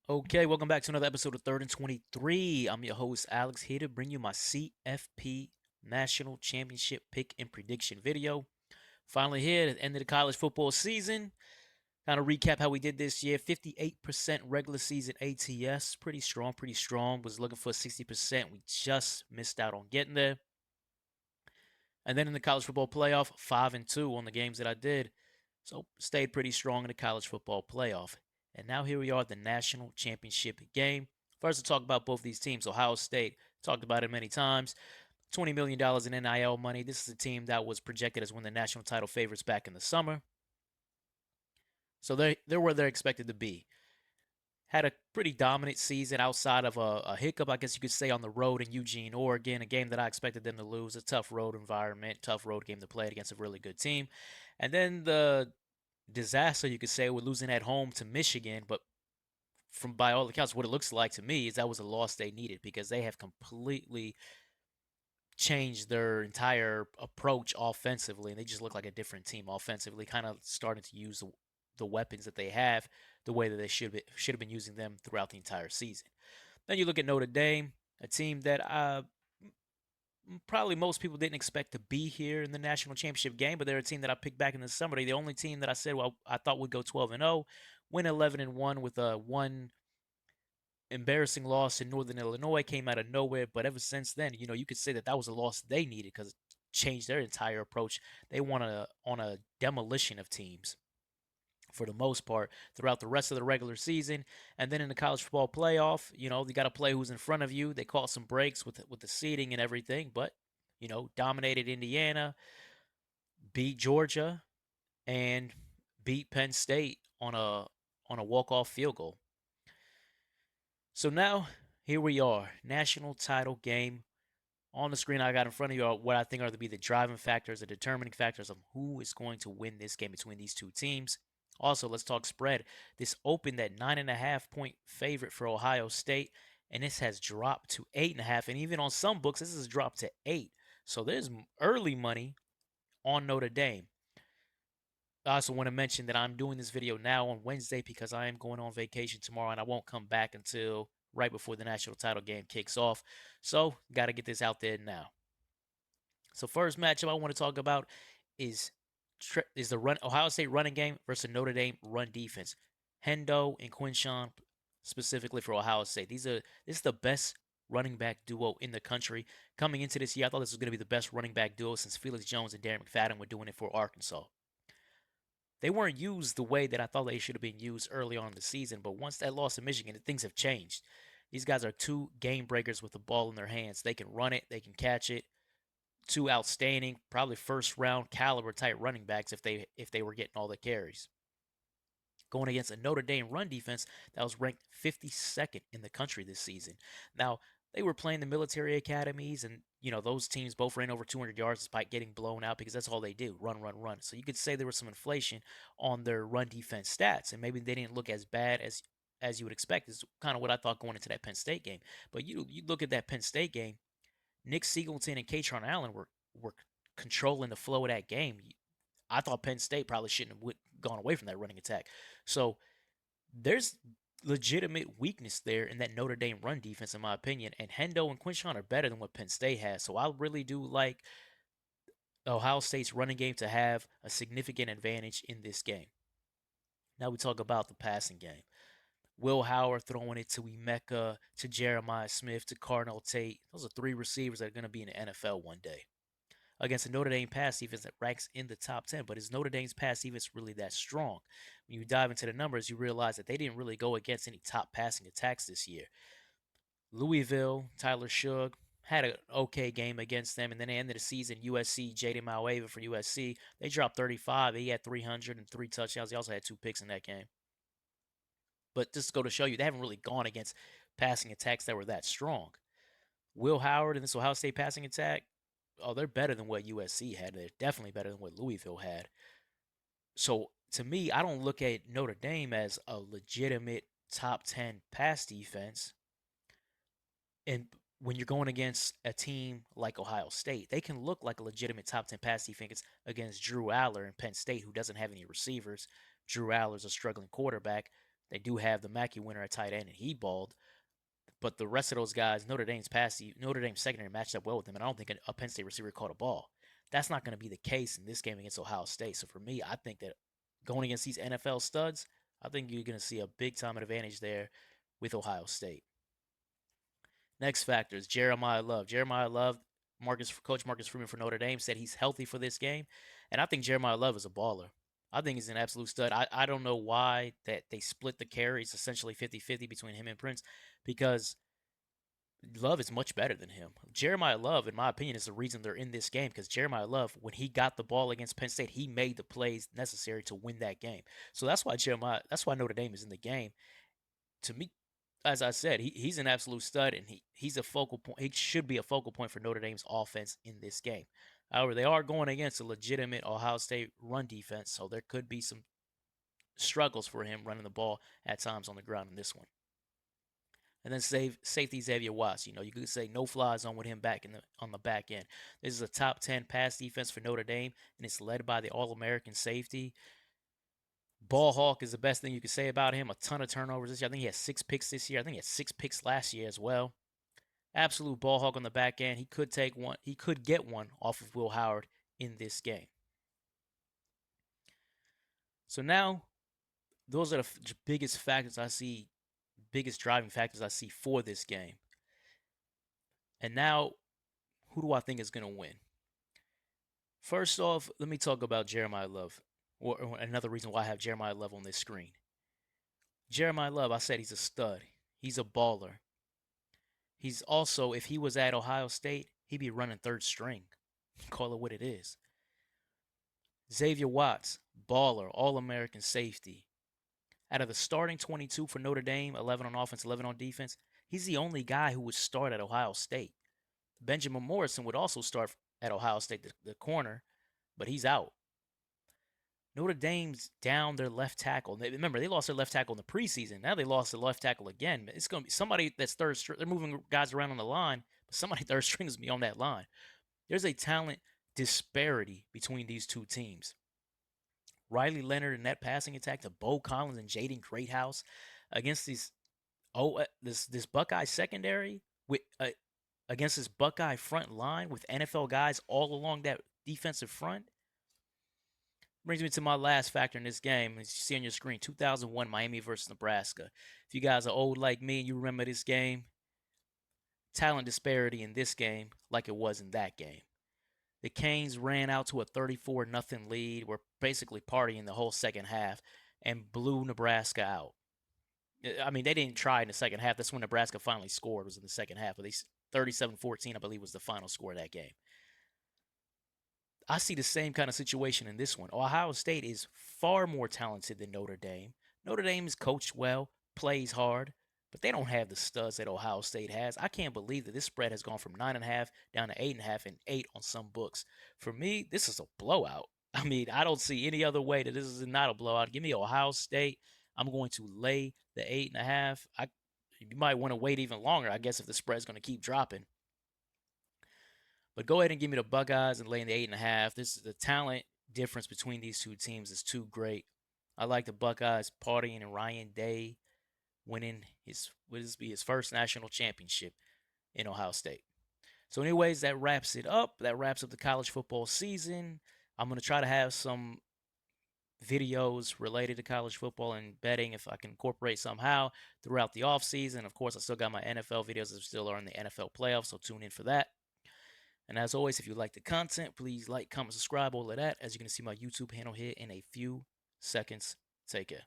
Okay, welcome back to another episode of Third and 23. I'm your host, Alex, here to bring you my CFP National Championship pick and prediction video. Finally here at the end of the college football season. Kind of recap how we did this year. 58% regular season ATS. Pretty strong, pretty strong. Was looking for 60%. We just missed out on getting there. And then in the college football playoff, 5-2 on the games that I did. So stayed pretty strong in the college football playoff. And now here we are at the national championship game. First, to talk about both these teams. Ohio State, talked about it many times. $20 million in NIL money. This is a team that was projected as one of the national title favorites back in the summer. So they're where they're expected to be. Had a pretty dominant season outside of a hiccup, I guess you could say, on the road in Eugene, Oregon, a game that I expected them to lose. A tough road environment, tough road game to play against a really good team. And then the disaster, you could say, with losing at home to Michigan. But from by all accounts, what it looks like to me is that was a loss they needed because they have completely changed their entire approach offensively, and they just look like a different team offensively. Kind of starting to use the weapons that they have the way that they should have been using them throughout the entire season. Then you look at Notre Dame, a team that probably most people didn't expect to be here in the national championship game, but they're a team that I picked back in the summer. They're the only team that I said, well, I thought would go 12-0, win 11-1 with a one embarrassing loss in Northern Illinois, came out of nowhere. But ever since then, you could say that that was a loss they needed because it changed their entire approach. They won on a demolition of teams for the most part throughout the rest of the regular season. And then in the college football playoff, you got to play who's in front of you. They caught some breaks with the seeding and everything, but dominated Indiana, beat Georgia, and beat Penn State on a walk-off field goal. So now here we are, national title game. On the screen I got in front of you are what I think are to be the driving factors, the determining factors of who is going to win this game between these two teams. Also, let's talk spread. This opened at 9.5 point favorite for Ohio State, and this has dropped to 8.5. And even on some books, this has dropped to 8. So there's early money on Notre Dame. I also want to mention that I'm doing this video now on Wednesday because I am going on vacation tomorrow and I won't come back until right before the national title game kicks off. So, got to get this out there now. So, first matchup I want to talk about is the run Ohio State running game versus Notre Dame run defense. Hendo and Quinshawn specifically for Ohio State. This is the best running back duo in the country. Coming into this year, I thought this was going to be the best running back duo since Felix Jones and Darren McFadden were doing it for Arkansas. They weren't used the way that I thought they should have been used early on in the season, but once that loss to Michigan, things have changed. These guys are two game breakers with the ball in their hands. They can run it, they can catch it. Two outstanding, probably first round caliber type running backs if they were getting all the carries. Going against a Notre Dame run defense that was ranked 52nd in the country this season. Now, they were playing the military academies, and those teams both ran over 200 yards despite getting blown out because that's all they do, run, run, run. So you could say there was some inflation on their run defense stats, and maybe they didn't look as bad as you would expect. Is kind of what I thought going into that Penn State game. But you look at that Penn State game, Nick Singleton and Katron Allen were controlling the flow of that game. I thought Penn State probably shouldn't have gone away from that running attack. So there's legitimate weakness there in that Notre Dame run defense, in my opinion. And Hendo and Quinshawn are better than what Penn State has. So I really do like Ohio State's running game to have a significant advantage in this game. Now we talk about the passing game. Will Howard throwing it to Emeka, to Jeremiah Smith, to Cardinal Tate. Those are three receivers that are going to be in the NFL one day. Against a Notre Dame pass defense that ranks in the top 10. But is Notre Dame's pass defense really that strong? When you dive into the numbers, you realize that they didn't really go against any top passing attacks this year. Louisville, Tyler Shug had an okay game against them, and then at the end of the season, USC, J.D. Malweva for USC, they dropped 35. He had 303 touchdowns. He also had 2 picks in that game. But just to go to show you, they haven't really gone against passing attacks that were that strong. Will Howard and this Ohio State passing attack, oh, they're better than what USC had. They're definitely better than what Louisville had. So to me, I don't look at Notre Dame as a legitimate top 10 pass defense. And when you're going against a team like Ohio State, they can look like a legitimate top 10 pass defense against Drew Aller and Penn State, who doesn't have any receivers. Drew Aller's a struggling quarterback. They do have the Mackey winner at tight end, and he balled. But the rest of those guys, Notre Dame's secondary matched up well with them, and I don't think a Penn State receiver caught a ball. That's not going to be the case in this game against Ohio State. So for me, I think that going against these NFL studs, I think you're going to see a big time advantage there with Ohio State. Next factor is Jeremiah Love. Jeremiah Love, Coach Marcus Freeman for Notre Dame said he's healthy for this game, and I think Jeremiah Love is a baller. I think he's an absolute stud. I don't know why that they split the carries essentially 50-50 between him and Prince, because Love is much better than him. Jeremiah Love, in my opinion, is the reason they're in this game, because Jeremiah Love, when he got the ball against Penn State, he made the plays necessary to win that game. So that's why Notre Dame is in the game. To me, as I said, he's an absolute stud, and he's a focal point. He should be a focal point for Notre Dame's offense in this game. However, they are going against a legitimate Ohio State run defense, so there could be some struggles for him running the ball at times on the ground in this one. And then safety Xavier Watts. You could say no fly zone with him back on the back end. This is a top 10 pass defense for Notre Dame, and it's led by the All-American safety. Ball hawk is the best thing you could say about him. A ton of turnovers this year. I think he had 6 picks this year. I think he had 6 picks last year as well. Absolute ball hawk on the back end. He could take one. He could get one off of Will Howard in this game. So now, those are the biggest factors I see, biggest driving factors I see for this game. And now, who do I think is going to win? First off, let me talk about Jeremiah Love, or another reason why I have Jeremiah Love on this screen. Jeremiah Love, I said he's a stud. He's a baller. He's also, if he was at Ohio State, he'd be running third string. Call it what it is. Xavier Watts, baller, All-American safety. Out of the starting 22 for Notre Dame, 11 on offense, 11 on defense, he's the only guy who would start at Ohio State. Benjamin Morrison would also start at Ohio State, the corner, but he's out. Notre Dame's down their left tackle. Remember, they lost their left tackle in the preseason. Now they lost their left tackle again. It's going to be somebody that's third string. They're moving guys around on the line, but somebody third string is going to be on that line. There's a talent disparity between these two teams. Riley Leonard in that passing attack to Bo Collins and Jaden Greathouse against this Buckeye secondary with against this Buckeye front line with NFL guys all along that defensive front. Brings me to my last factor in this game. As you see on your screen, 2001 Miami versus Nebraska. If you guys are old like me and you remember this game, talent disparity in this game like it was in that game. The Canes ran out to a 34-0 lead. Were basically partying the whole second half and blew Nebraska out. I mean, they didn't try in the second half. That's when Nebraska finally scored, was in the second half. But 37-14, I believe, was the final score of that game. I see the same kind of situation in this one. Ohio State is far more talented than Notre Dame. Notre Dame is coached well, plays hard, but they don't have the studs that Ohio State has. I can't believe that this spread has gone from 9.5 down to 8.5 and 8 on some books. For me, this is a blowout. I mean, I don't see any other way that this is not a blowout. Give me Ohio State. I'm going to lay the 8.5. You might want to wait even longer, I guess, if the spread's going to keep dropping. But go ahead and give me the Buckeyes and lay in the 8.5. This is the talent difference between these two teams is too great. I like the Buckeyes partying and Ryan Day winning his first national championship in Ohio State. So anyways, that wraps it up. That wraps up the college football season. I'm going to try to have some videos related to college football and betting if I can incorporate somehow throughout the offseason. Of course, I still got my NFL videos that still are in the NFL playoffs, so tune in for that. And as always, if you like the content, please like, comment, subscribe, all of that. As you can see, my YouTube handle here in a few seconds. Take care.